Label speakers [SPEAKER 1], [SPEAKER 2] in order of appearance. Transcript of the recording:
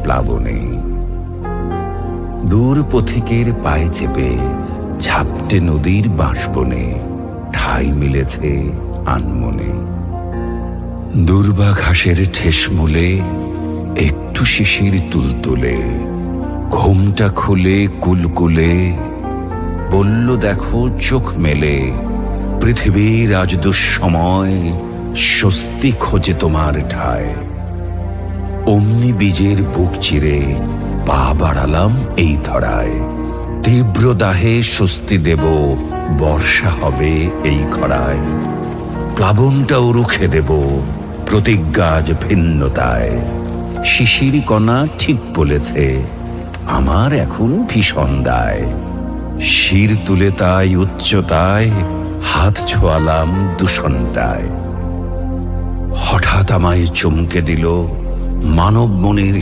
[SPEAKER 1] প্লাবনে। দূর পথিকের পায়ে চেপে ঝাপটে নদীর বাঁশবনে ঠাই মিলেছে আনমনে। দুর্বা ঘাসের ঠেস মূলে একটু শিশির তুলতুলে ঘুমটা খুলে কুলকুলে বলল, দেখো চোখ মেলে পৃথিবীর আজ দুঃসময় স্বস্তি খোঁজে তোমার ঠায়। অমনি বীজের বুক চিরে পা বাড়ালাম এই ধরায়। তীব্র দাহে স্বস্তি দেব, বর্ষা হবে এই খরায়। প্লাবনটাও রুখে দেব, প্রতিজ্ঞা আজ ভিন্নতায়। শিশির কণা ঠিক বলেছে, আমার এখন ভীষণ দায়। শির তুলে তাই উচ্চতায় হাত ছোয়ালাম দূষণটায়। হঠাৎ আমায় চমকে দিল মানব মনের